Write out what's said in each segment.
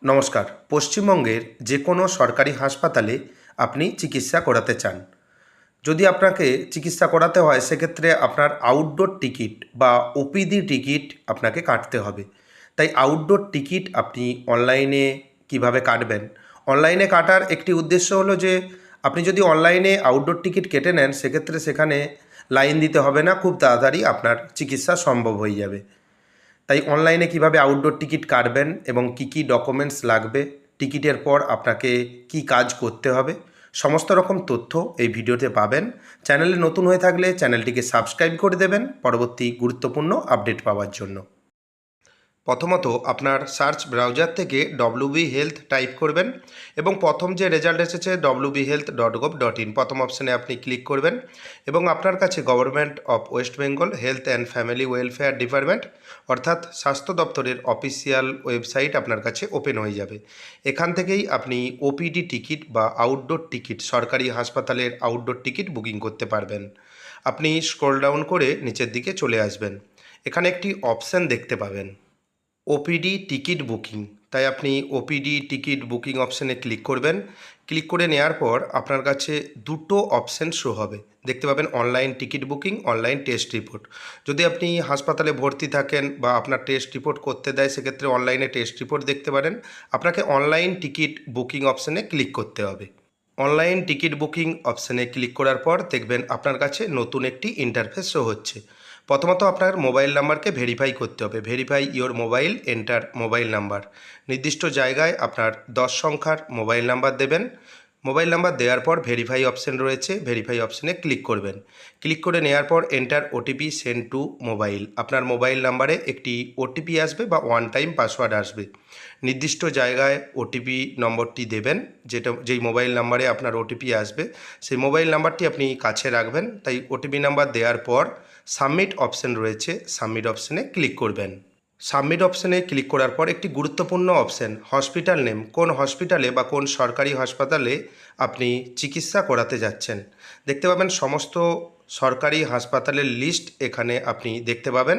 নমস্কার। পশ্চিমবঙ্গের যে কোনো সরকারি হাসপাতালে আপনি চিকিৎসা করাতে চান। যদি আপনাকে চিকিৎসা করাতে হয় সেক্ষেত্রে আপনার আউটডোর টিকিট বা ওপিডি টিকিট আপনাকে কাটতে হবে। তাই আউটডোর টিকিট আপনি অনলাইনে কিভাবে কাটবেন? অনলাইনে কাটার একটি উদ্দেশ্য হলো যে আপনি যদি অনলাইনে আউটডোর টিকিট কেটে নেন সেক্ষেত্রে সেখানে লাইন দিতে হবে না, খুব তাড়াতাড়ি আপনার চিকিৎসা সম্ভব হয়ে যাবে। তাই অনলাইনে কিভাবে আউটডোর টিকিট কাটবেন এবং কি কি ডকুমেন্টস লাগবে, টিকিটের পর আপনাকে কি কাজ করতে হবে, সমস্ত রকম তথ্য এই ভিডিওতে পাবেন। চ্যানেলে নতুন হয়ে থাকলে চ্যানেলটিকে সাবস্ক্রাইব করে দেবেন পরবর্তী গুরুত্বপূর্ণ আপডেট পাওয়ার জন্য। প্রথমত আপনার সার্চ ব্রাউজার থেকে WB হেলথ টাইপ করবেন এবং প্রথম যে রেজাল্ট এসেছে wbhealth.gov.in প্রথম অপশানে আপনি ক্লিক করবেন এবং আপনার কাছে government of West Bengal health and family welfare department অর্থাৎ স্বাস্থ্য দপ্তরের অফিসিয়াল ওয়েবসাইট আপনার কাছে ওপেন হয়ে যাবে। এখান থেকেই আপনি ওপিডি টিকিট বা আউটডোর টিকিট, সরকারি হাসপাতালের আউটডোর টিকিট বুকিং করতে পারবেন। আপনি স্ক্রল ডাউন করে নিচের দিকে চলে আসবেন। এখানে একটি অপশান দেখতে পাবেন ওপিডি টিকিট বুকিং। তাই আপনি ওপিডি টিকিট বুকিং অপশানে ক্লিক করবেন। ক্লিক করে নেওয়ার পর আপনার কাছে দুটো অপশান শো হবে, দেখতে পাবেন online ticket booking, online test report. যদি আপনি হাসপাতালে ভর্তি থাকেন বা আপনার টেস্ট রিপোর্ট করতে দেয় সেক্ষেত্রে অনলাইনে টেস্ট রিপোর্ট দেখতে পারেন। আপনাকে অনলাইন টিকিট বুকিং অপশানে ক্লিক করতে হবে। অনলাইন টিকিট বুকিং অপশানে ক্লিক করার পর দেখবেন আপনার কাছে নতুন একটি ইন্টারফেস শো হচ্ছে। প্রথমত আপনার মোবাইল নাম্বারকে ভেরিফাই করতে হবে। Verify your mobile, enter mobile number. নির্দিষ্ট জায়গায় আপনার 10 সংখ্যার মোবাইল নাম্বার দেবেন। মোবাইল নাম্বার দেওয়ার পর ভেরিফাই অপশান রয়েছে, ভেরিফাই অপশানে ক্লিক করবেন। ক্লিক করে নেওয়ার পর enter OTP send to mobile. আপনার মোবাইল নাম্বারে একটি ওটিপি আসবে বা ওয়ান টাইম পাসওয়ার্ড আসবে। নির্দিষ্ট জায়গায় ওটিপি নম্বরটি দেবেন, যেই মোবাইল নাম্বারে আপনার ওটিপি আসবে সেই মোবাইল নাম্বারটি আপনি কাছে রাখবেন। তাই ওটিপি নাম্বার দেওয়ার পর সাবমিট অপশান রয়েছে, সাবমিট অপশানে ক্লিক করবেন। সাবমিট অপশানে ক্লিক করার পর একটি গুরুত্বপূর্ণ অপশান হসপিটাল নেম, কোন হসপিটালে বা কোন সরকারি হাসপাতালে আপনি চিকিৎসা করাতে যাচ্ছেন দেখতে পাবেন। সমস্ত সরকারি হাসপাতালের লিস্ট এখানে আপনি দেখতে পাবেন।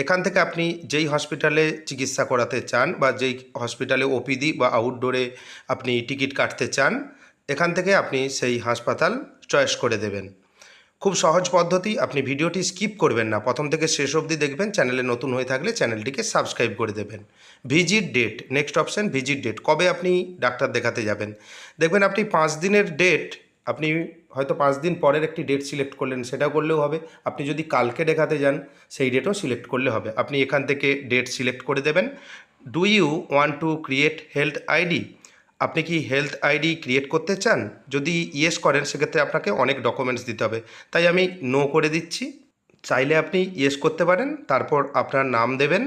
এখান থেকে আপনি যেই হসপিটালে চিকিৎসা করাতে চান বা যেই হসপিটালে ওপিডি বা আউটডোরে আপনি টিকিট কাটতে চান এখান থেকে আপনি সেই হাসপাতাল চয়েস করে দেবেন। খুব সহজ পদ্ধতি, আপনি ভিডিওটি স্কিপ করবেন না, প্রথম থেকে শেষ অবধি দেখবেন। চ্যানেলে নতুন হয়ে থাকলে চ্যানেলটিকে সাবস্ক্রাইব করে দেবেন। Visit date, next option visit date, কবে আপনি ডাক্তার দেখাতে যাবেন। দেখবেন আপনি 5 দিনের ডেট, আপনি হয়তো 5 দিন পরের একটি ডেট সিলেক্ট করলেন, সেটা করলেও হবে। আপনি যদি কালকে দেখাতে যান সেই ডেটও সিলেক্ট করলে হবে। আপনি এখান থেকে ডেট সিলেক্ট করে দেবেন। Do you want to create health ID, আপনি কি হেলথ আইডি ক্রিয়েট করতে চান? যদি ইয়েস করেন সেক্ষেত্রে আপনাকে অনেক ডকুমেন্টস দিতে হবে, তাই আমি নো করে দিচ্ছি। চাইলে আপনি ইয়েস করতে পারেন। তারপর আপনার নাম দেবেন।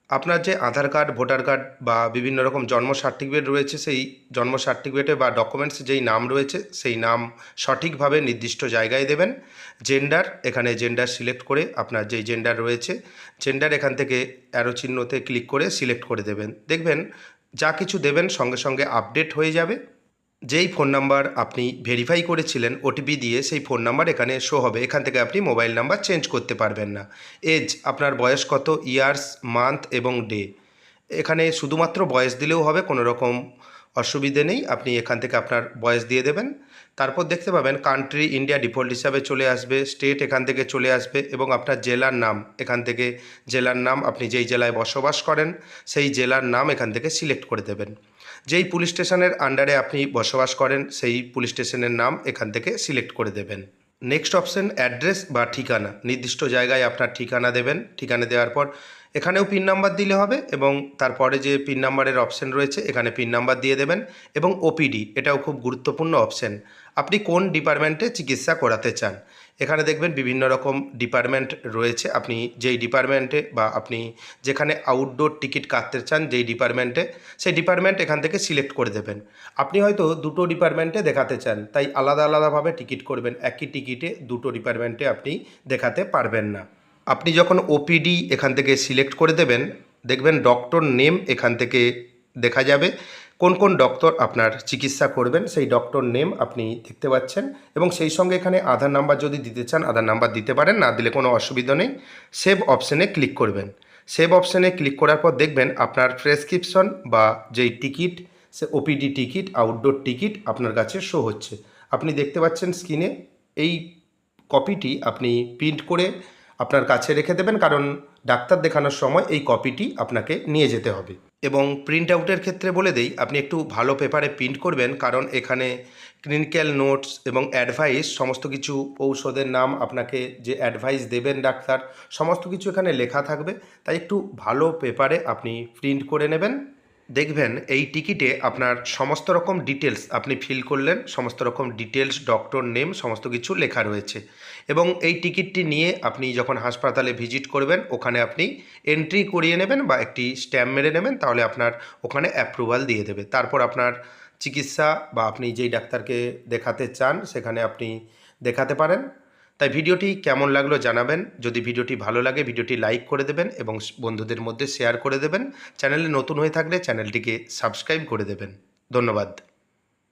আপনার যে আধার কার্ড, ভোটার কার্ড বা বিভিন্ন রকম জন্ম সার্টিফিকেট রয়েছে সেই জন্ম সার্টিফিকেটে বা ডকুমেন্টস যেই নাম রয়েছে সেই নাম সঠিকভাবে নির্দিষ্ট জায়গায় দেবেন। জেন্ডার, এখানে জেন্ডার সিলেক্ট করে আপনার যেই জেন্ডার রয়েছে জেন্ডার এখান থেকে অ্যারো চিহ্নতে ক্লিক করে সিলেক্ট করে দেবেন। দেখবেন যা কিছু দেবেন সঙ্গে সঙ্গে আপডেট হয়ে যাবে। যেই ফোন নাম্বার আপনি ভেরিফাই করেছিলেন ওটিপি দিয়ে সেই ফোন নাম্বার এখানে শো হবে। এখান থেকে আপনি মোবাইল নাম্বার চেঞ্জ করতে পারবেন না। এজ, আপনার বয়স কত, ইয়ার্স, মান্থ এবং ডে, এখানে শুধুমাত্র বয়স দিলেও হবে, কোনো রকম অসুবিধে নেই। আপনি এখান থেকে আপনার বয়স দিয়ে দেবেন। তারপর দেখতে পাবেন কান্ট্রি ইন্ডিয়া ডিফল্ট হিসাবে চলে আসবে, স্টেট এখান থেকে চলে আসবে এবং আপনার জেলার নাম, এখান থেকে জেলার নাম আপনি যেই জেলায় বসবাস করেন সেই জেলার নাম এখান থেকে সিলেক্ট করে দেবেন। যেই পুলিশ স্টেশনের আন্ডারে আপনি বসবাস করেন সেই পুলিশ স্টেশনের নাম এখান থেকে সিলেক্ট করে দেবেন। নেক্সট অপশন অ্যাড্রেস বা ঠিকানা, নির্দিষ্ট জায়গায় আপনার ঠিকানা দেবেন। ঠিকানা দেওয়ার পর এখানেও পিন নাম্বার দিলে হবে এবং তারপরে যে পিন নাম্বারের অপশন রয়েছে এখানে পিন নাম্বার দিয়ে দেবেন এবং ওপিডি, এটাও খুব গুরুত্বপূর্ণ অপশন, আপনি কোন ডিপার্টমেন্টে চিকিৎসা করাতে চান। এখানে দেখবেন বিভিন্ন রকম ডিপার্টমেন্ট রয়েছে, আপনি যেই ডিপার্টমেন্টে বা আপনি যেখানে আউটডোর টিকিট কাটতে চান যেই ডিপার্টমেন্টে সেই ডিপার্টমেন্ট এখান থেকে সিলেক্ট করে দেবেন। আপনি হয়তো দুটো ডিপার্টমেন্টে দেখাতে চান তাই আলাদা আলাদাভাবে টিকিট করবেন, একই টিকিটে দুটো ডিপার্টমেন্টে আপনি দেখাতে পারবেন না। আপনি যখন ওপিডি এখান থেকে সিলেক্ট করে দেবেন দেখবেন ডক্টর নেম এখান থেকে দেখা যাবে, কোন কোন ডক্টর আপনার চিকিৎসা করবেন সেই ডক্টর নেম আপনি দেখতে পাচ্ছেন এবং সেই সঙ্গে এখানে আধার নাম্বার যদি দিতে চান আধার নাম্বার দিতে পারেন, না দিলে কোনো অসুবিধা নেই। সেভ অপশানে ক্লিক করবেন। সেভ অপশানে ক্লিক করার পর দেখবেন আপনার প্রেসক্রিপশন বা যেই টিকিট, সে ওপিডি টিকিট, আউটডোর টিকিট আপনার কাছে শো হচ্ছে। আপনি দেখতে পাচ্ছেন স্ক্রিনে। এই কপিটি আপনি প্রিন্ট করে আপনার কাছে রেখে দেবেন, কারণ ডাক্তার দেখানোর সময় এই কপিটি আপনাকে নিয়ে যেতে হবে। এবং প্রিন্ট আউটের ক্ষেত্রে বলে দেই, আপনি একটু ভালো পেপারে প্রিন্ট করবেন, কারণ এখানে ক্লিনিক্যাল নোটস এবং অ্যাডভাইস, সমস্ত কিছু ঔষধের নাম, আপনাকে যে অ্যাডভাইস দেবেন ডাক্তার, সমস্ত কিছু এখানে লেখা থাকবে। তাই একটু ভালো পেপারে আপনি প্রিন্ট করে নেবেন। দেখবেন এই টিকিটে আপনার সমস্ত রকম ডিটেলস আপনি ফিল করলেন, সমস্ত রকম ডিটেলস, ডক্টর নেম, সমস্ত কিছু লেখা রয়েছে। এবং এই টিকিটটি নিয়ে আপনি যখন হাসপাতালে ভিজিট করবেন, ওখানে আপনি এন্ট্রি করিয়ে নেবেন বা একটি স্ট্যাম্প মেরে নেবেন, তাহলে আপনার ওখানে অ্যাপ্রুভাল দিয়ে দেবে। তারপর আপনার চিকিৎসা বা আপনি যেই ডাক্তারকে দেখাতে চান সেখানে আপনি দেখাতে পারেন। তাই ভিডিওটি কেমন লাগলো জানাবেন। যদি ভিডিওটি ভালো লাগে ভিডিওটি লাইক করে দেবেন এবং বন্ধুদের মধ্যে শেয়ার করে দেবেন। চ্যানেলে নতুন হয়ে থাকলে চ্যানেলটিকে সাবস্ক্রাইব করে দেবেন। ধন্যবাদ।